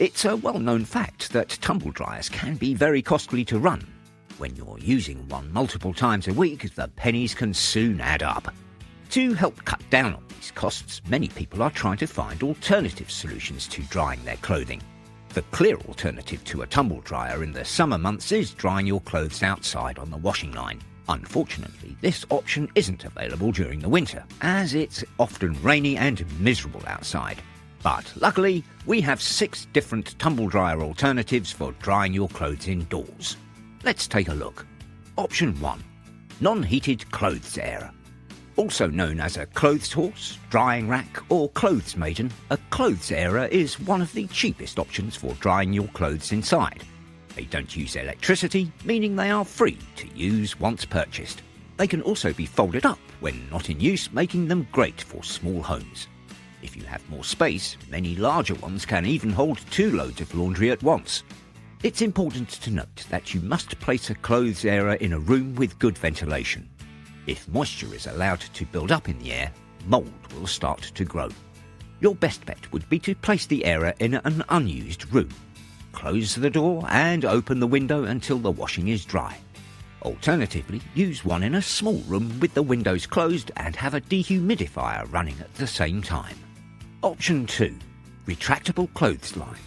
It's a well-known fact that tumble dryers can be very costly to run. When you're using one multiple times a week, the pennies can soon add up. To help cut down on these costs, many people are trying to find alternative solutions to drying their clothing. The clear alternative to a tumble dryer in the summer months is drying your clothes outside on the washing line. Unfortunately, this option isn't available during the winter, as it's often rainy and miserable outside. But luckily, we have 6 different tumble dryer alternatives for drying your clothes indoors. Let's take a look. Option 1. Non-heated clothes airer. Also known as a clothes horse, drying rack or clothes maiden, a clothes airer is one of the cheapest options for drying your clothes inside. They don't use electricity, meaning they are free to use once purchased. They can also be folded up when not in use, making them great for small homes. If you have more space, many larger ones can even hold 2 loads of laundry at once. It's important to note that you must place a clothes airer in a room with good ventilation. If moisture is allowed to build up in the air, mould will start to grow. Your best bet would be to place the airer in an unused room. Close the door and open the window until the washing is dry. Alternatively, use one in a small room with the windows closed and have a dehumidifier running at the same time. Option 2. Retractable Clothesline.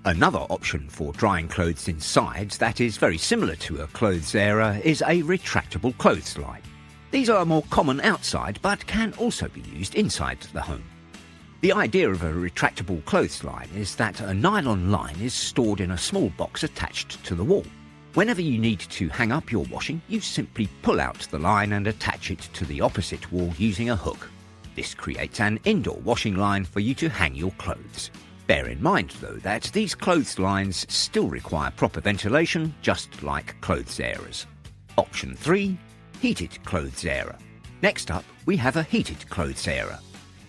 Another option for drying clothes inside that is very similar to a clothes airer is a retractable clothesline. These are more common outside but can also be used inside the home. The idea of a retractable clothesline is that a nylon line is stored in a small box attached to the wall. Whenever you need to hang up your washing, you simply pull out the line and attach it to the opposite wall using a hook. This creates an indoor washing line for you to hang your clothes. Bear in mind, though, that these clotheslines still require proper ventilation, just like clothes airers. Option 3. Heated clothes airer. Next up, we have a heated clothes airer.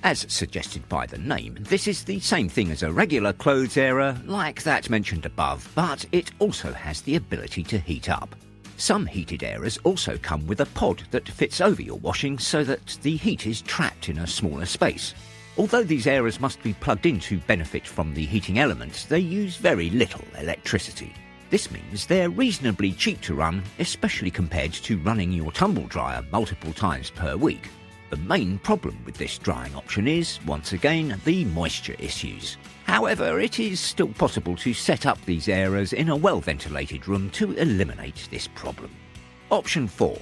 As suggested by the name, this is the same thing as a regular clothes airer, like that mentioned above, but it also has the ability to heat up. Some heated airers also come with a pod that fits over your washing so that the heat is trapped in a smaller space. Although these airers must be plugged in to benefit from the heating element, they use very little electricity. This means they're reasonably cheap to run, especially compared to running your tumble dryer multiple times per week. The main problem with this drying option is, once again, the moisture issues. However, it is still possible to set up these airers in a well-ventilated room to eliminate this problem. Option 4.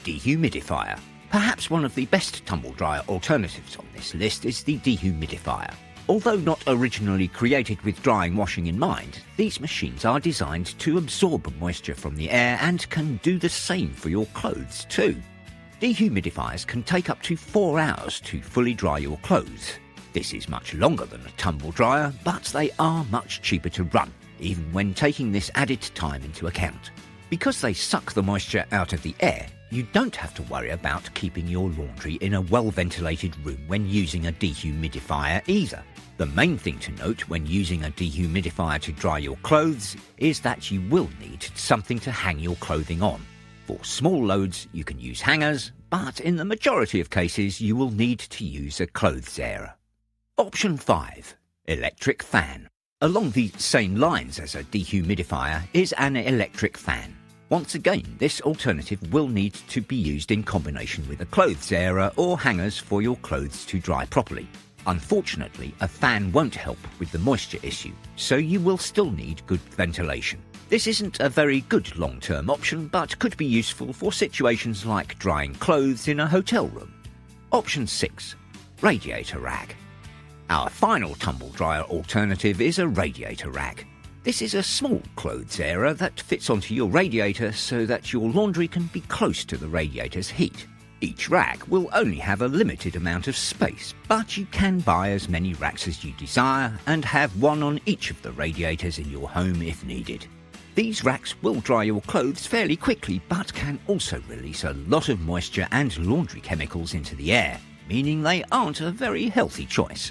Dehumidifier. Perhaps one of the best tumble dryer alternatives on this list is the dehumidifier. Although not originally created with drying washing in mind, these machines are designed to absorb moisture from the air and can do the same for your clothes too. Dehumidifiers can take up to 4 hours to fully dry your clothes. This is much longer than a tumble dryer, but they are much cheaper to run, even when taking this added time into account. Because they suck the moisture out of the air, you don't have to worry about keeping your laundry in a well-ventilated room when using a dehumidifier either. The main thing to note when using a dehumidifier to dry your clothes is that you will need something to hang your clothing on. For small loads, you can use hangers, but in the majority of cases, you will need to use a clothes airer. Option 5. Electric fan. Along the same lines as a dehumidifier is an electric fan. Once again, this alternative will need to be used in combination with a clothes airer or hangers for your clothes to dry properly. Unfortunately, a fan won't help with the moisture issue, so you will still need good ventilation. This isn't a very good long-term option, but could be useful for situations like drying clothes in a hotel room. Option 6. Radiator Rack. Our final tumble dryer alternative is a radiator rack. This is a small clothes airer that fits onto your radiator so that your laundry can be close to the radiator's heat. Each rack will only have a limited amount of space, but you can buy as many racks as you desire and have one on each of the radiators in your home if needed. These racks will dry your clothes fairly quickly, but can also release a lot of moisture and laundry chemicals into the air, meaning they aren't a very healthy choice.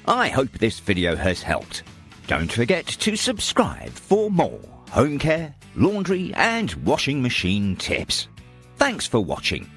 I hope this video has helped. Don't forget to subscribe for more home care, laundry and washing machine tips. Thanks for watching.